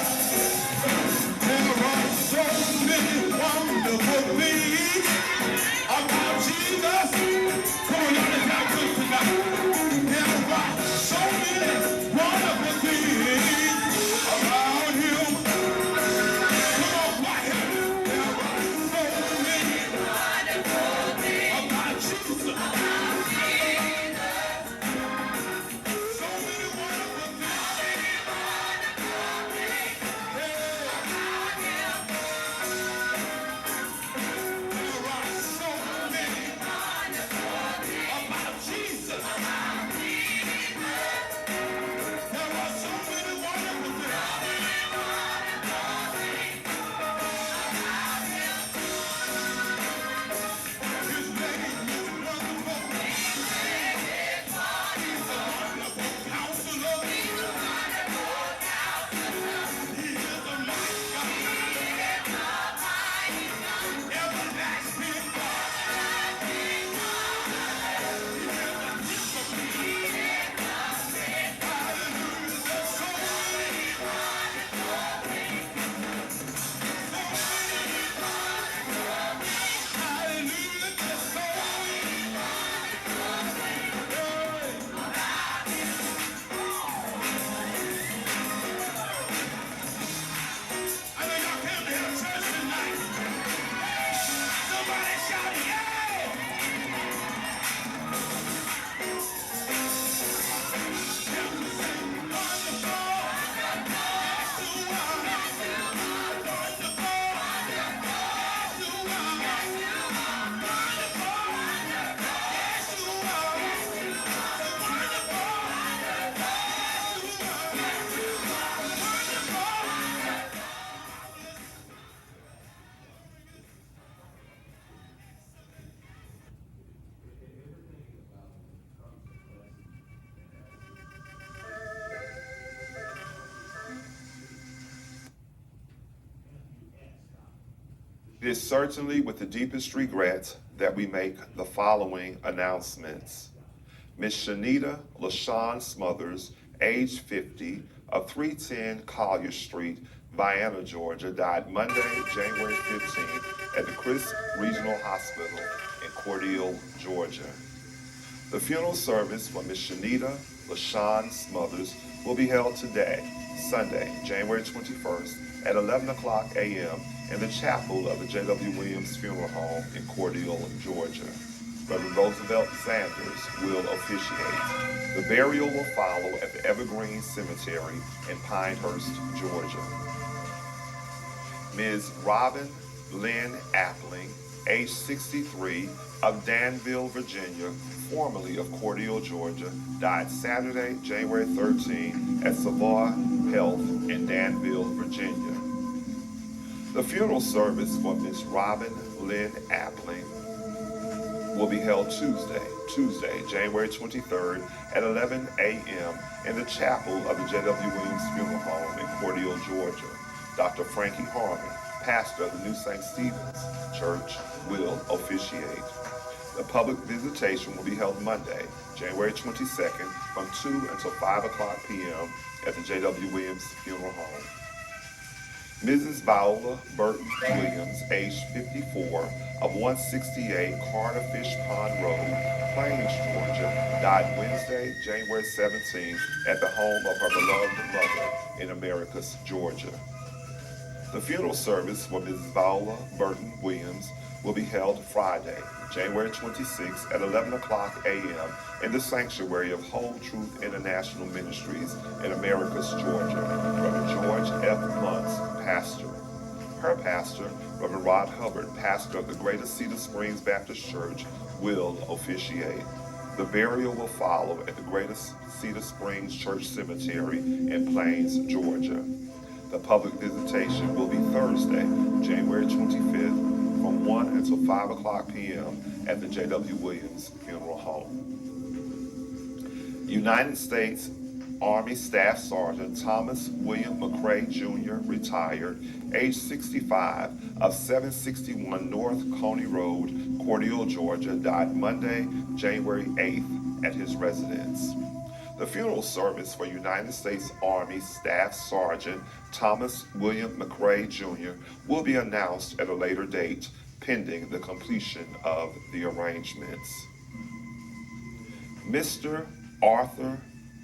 There are so many wonderful things about Jesus. Come on, y'all, let's have church tonight. There are so many wonderful things about Him. Come on, right here. There are so many wonderful things about Jesus. So many wonderful things. It is certainly with the deepest regret that we make the following announcements. Miss Shanita LaShawn Smothers, age 50, of 310 Collier Street, Vienna, Georgia, died Monday, January 15th at the Chris Regional Hospital in Cordele, Georgia. The funeral service for Miss Shanita LaShawn Smothers will be held today, Sunday, January 21st at 11 o'clock a.m. in the chapel of the J.W. Williams Funeral Home in Cordele, Georgia. Reverend Roosevelt Sanders will officiate. The burial will follow at the Evergreen Cemetery in Pinehurst, Georgia. Ms. Robin Lynn Appling, age 63, of Danville, Virginia, formerly of Cordele, Georgia, died Saturday, January 13, at Savoy Health in Danville, Virginia. The funeral service for Ms. Robin Lynn Appling will be held Tuesday, January 23rd at 11 a.m. in the chapel of the J.W. Williams Funeral Home in Cordele, Georgia. Dr. Frankie Harmon, pastor of the New St. Stephen's Church, will officiate. The public visitation will be held Monday, January 22nd from 2 until 5 o'clock p.m. at the J.W. Williams Funeral Home. Mrs. Viola Burton Williams, age 54, of 168 Carter Fish Pond Road, Plains, Georgia, died Wednesday, January 17th at the home of her beloved mother in Americus, Georgia. The funeral service for Mrs. Viola Burton Williams will be held Friday, January 26th at 11 o'clock a.m. in the sanctuary of Whole Truth International Ministries in Americus, Georgia. Reverend George F. Muntz, pastor. Her pastor, Reverend Rod Hubbard, pastor of the Greater Cedar Springs Baptist Church, will officiate. The burial will follow at the Greater Cedar Springs Church Cemetery in Plains, Georgia. The public visitation will be Thursday, January 25th, from 1 until 5 o'clock p.m. at the J.W. Williams Funeral Home. United States Army Staff Sergeant Thomas William McCrae, Jr., retired, age 65, of 761 North Coney Road, Cordele, Georgia, died Monday, January 8th at his residence. The funeral service for United States Army Staff Sergeant Thomas William McCrae, Jr. will be announced at a later date, pending the completion of the arrangements. Mr. Arthur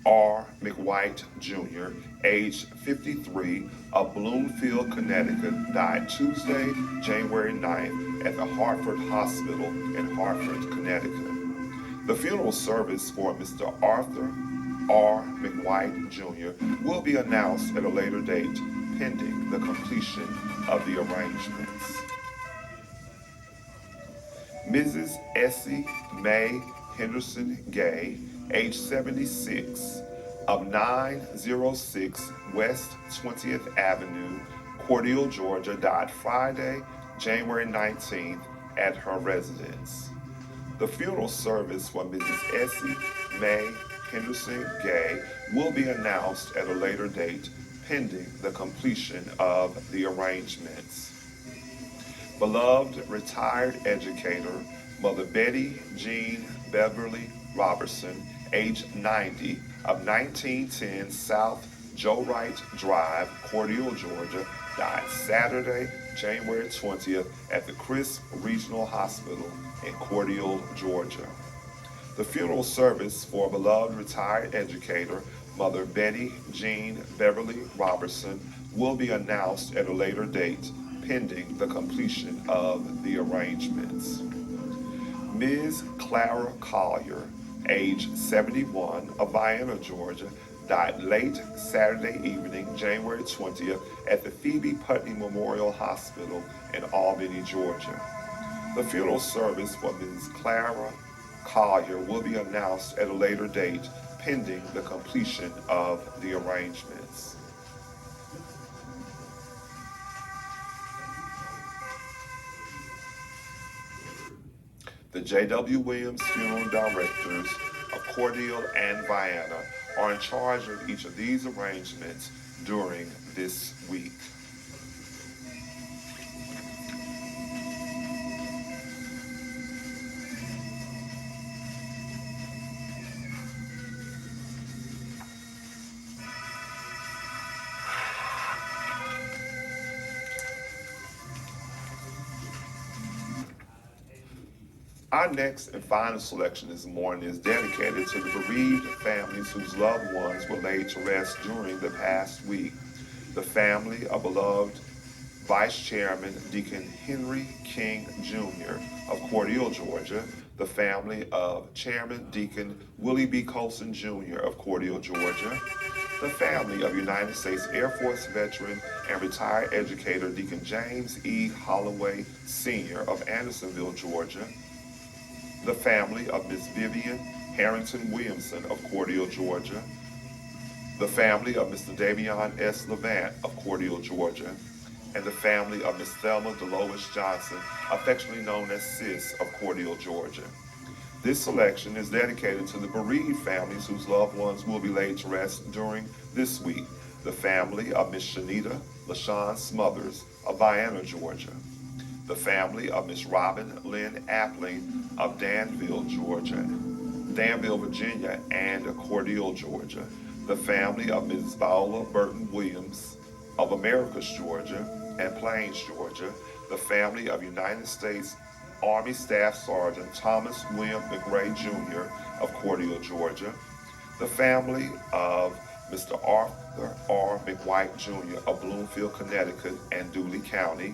R. McWhite, Jr., age 53, of Bloomfield, Connecticut, died Tuesday, January 9th at the Hartford Hospital in Hartford, Connecticut. The funeral service for Mr. Arthur R. McWhite, Jr. will be announced at a later date, pending the completion of the arrangements. Mrs. Essie Mae Henderson Gay, age 76, of 906 West 20th Avenue, Cordele, Georgia, died Friday, January 19th at her residence. The funeral service for Mrs. Essie Mae Henderson Gay will be announced at a later date, pending the completion of the arrangements. Beloved retired educator, Mother Betty Jean Beverly Robertson, age 90, of 1910 South Joe Wright Drive, Cordele, Georgia, died Saturday, January 20th at the Chris Regional Hospital in Cordele, Georgia. The funeral service for beloved retired educator, Mother Betty Jean Beverly Robertson, will be announced at a later date, pending the completion of the arrangements. Ms. Clara Collier, age 71, of Vienna, Georgia, died late Saturday evening, January 20th, at the Phoebe Putney Memorial Hospital in Albany, Georgia. The funeral service for Ms. Clara Collier will be announced at a later date, pending the completion of the arrangements. The J.W. Williams Funeral Directors of Cordele and Vienna are in charge of each of these arrangements during this week. Our next and final selection this morning is dedicated to the bereaved families whose loved ones were laid to rest during the past week. The family of beloved Vice Chairman Deacon Henry King Jr. of Cordele, Georgia, the family of Chairman Deacon Willie B. Coulson Jr. of Cordele, Georgia, the family of United States Air Force veteran and retired educator Deacon James E. Holloway Sr. of Andersonville, Georgia, the family of Miss Vivian Harrington Williamson of Cordele, Georgia, the family of Mr. Davon S. Levant of Cordele, Georgia, and the family of Miss Thelma Delois Johnson, affectionately known as Sis of Cordele, Georgia. This selection is dedicated to the bereaved families whose loved ones will be laid to rest during this week. The family of Miss Shanita LaShawn Smothers of Vienna, Georgia. The family of Miss Robin Lynn Appling of Danville, Virginia, and Cordele, Georgia. The family of Mrs. Viola Burton Williams of Americus, Georgia, and Plains, Georgia. The family of United States Army Staff Sergeant Thomas William McCrae Jr. of Cordele, Georgia. The family of Mr. Arthur R. McWhite Jr. of Bloomfield, Connecticut, and Dooley County.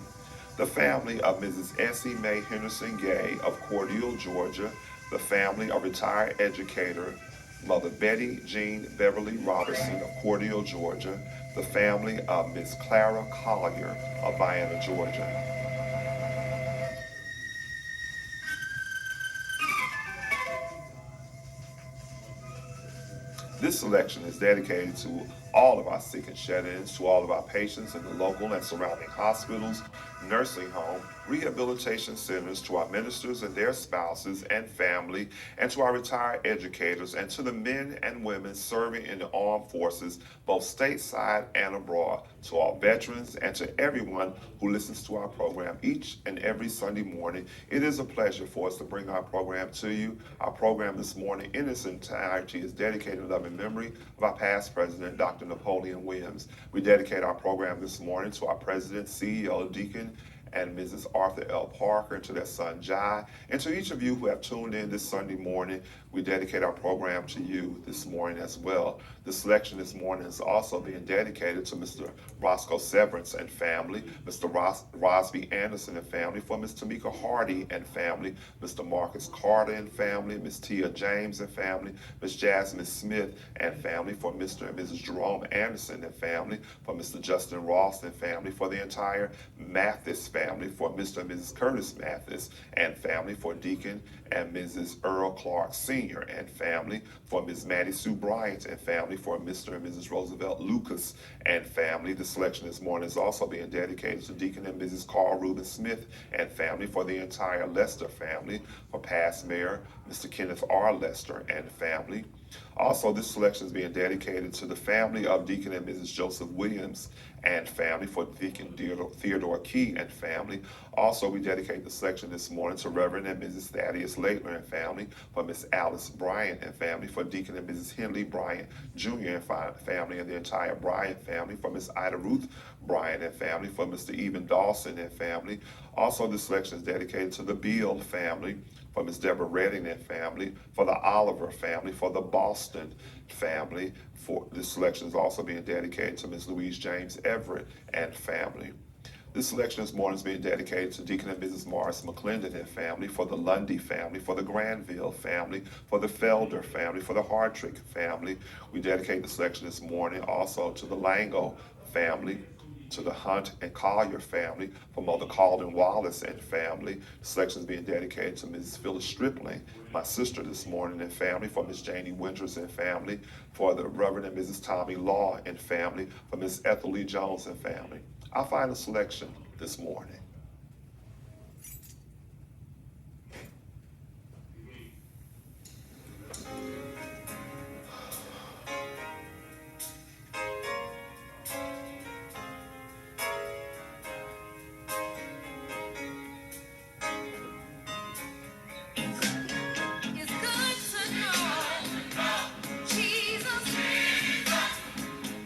The family of Mrs. Essie May Henderson Gay of Cordele, Georgia. The family of retired educator Mother Betty Jean Beverly Robertson of Cordele, Georgia. The family of Miss Clara Collier of Vienna, Georgia. This selection is dedicated to all of our sick and shut-ins, to all of our patients in the local and surrounding hospitals, nursing home, rehabilitation centers, to our ministers and their spouses and family, and to our retired educators, and to the men and women serving in the armed forces, both stateside and abroad, to all veterans, and to everyone who listens to our program each and every Sunday morning. It is a pleasure for us to bring our program to you. Our program this morning in its entirety is dedicated in loving memory of our past president, Dr. Napoleon Williams. We dedicate our program this morning to our president, CEO, Deacon, and Mrs. Arthur L. Parker, and to their son Jai, and to each of you who have tuned in this Sunday morning. We dedicate our program to you this morning as well. The selection this morning is also being dedicated to Mr. Roscoe Severance and family, Mr. Rosby Anderson and family, for Ms. Tamika Hardy and family, Mr. Marcus Carter and family, Ms. Tia James and family, Ms. Jasmine Smith and family, for Mr. and Mrs. Jerome Anderson and family, for Mr. Justin Ross and family, for the entire Mathis family, for Mr. and Mrs. Curtis Mathis and family, for Deacon and Mrs. Earl Clark Sr. and family, for Ms. Maddie Sue Bryant and family, for Mr. and Mrs. Roosevelt Lucas and family. The selection this morning is also being dedicated to Deacon and Mrs. Carl Reuben Smith and family, for the entire Lester family, for past Mayor Mr. Kenneth R. Lester and family. Also, this selection is being dedicated to the family of Deacon and Mrs. Joseph Williams and family, for Deacon Theodore Key and family. Also, we dedicate the selection this morning to Reverend and Mrs. Thaddeus Laitler and family, for Miss Alice Bryant and family, for Deacon and Mrs. Henley Bryant Jr. and family, and the entire Bryant family, for Miss Ida Ruth Bryant and family, for Mr. Even Dawson and family. Also, this selection is dedicated to the Beal family, for Miss Deborah Redding and family, for the Oliver family, for the Boston family. For this selection is also being dedicated to Miss Louise James Everett and family. This selection this morning is being dedicated to Deacon and Mrs. Morris McClendon and family, for the Lundy family, for the Granville family, for the Felder family, for the Hartrick family. We dedicate the selection this morning also to the Lango family, to the Hunt and Collier family, for Mother Calden Wallace and family. The selection is being dedicated to Mrs. Phyllis Stripling, my sister this morning, and family, for Miss Janie Winters and family, for the Reverend and Mrs. Tommy Law and family, for Miss Ethel Lee Jones and family. Our final selection this morning.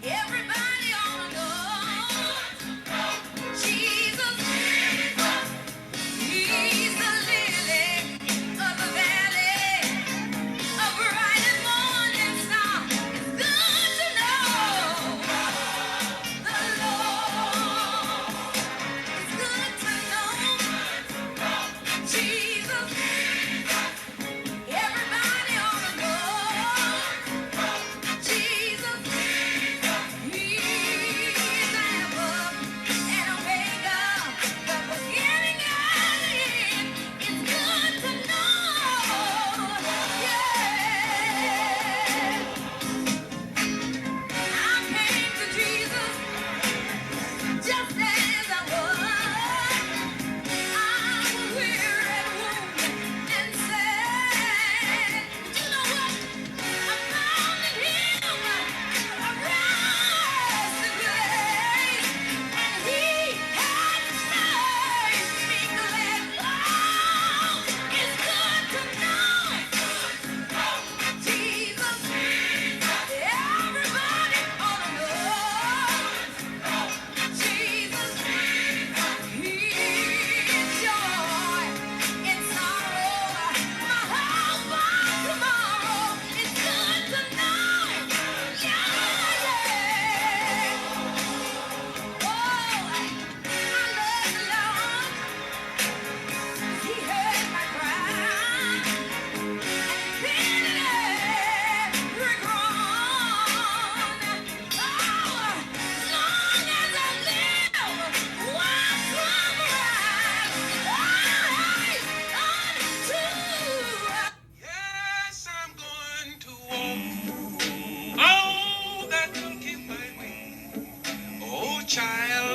Everybody ought to know Jesus.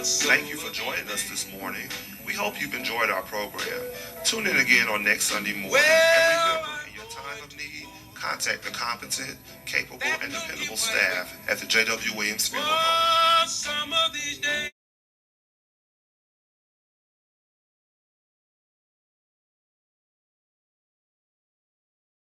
Thank you for joining us this morning. We hope you've enjoyed our program. Tune in again on next Sunday morning. And remember, in your time of need, contact the competent, capable, and dependable staff at the J.W. Williams Funeral Home.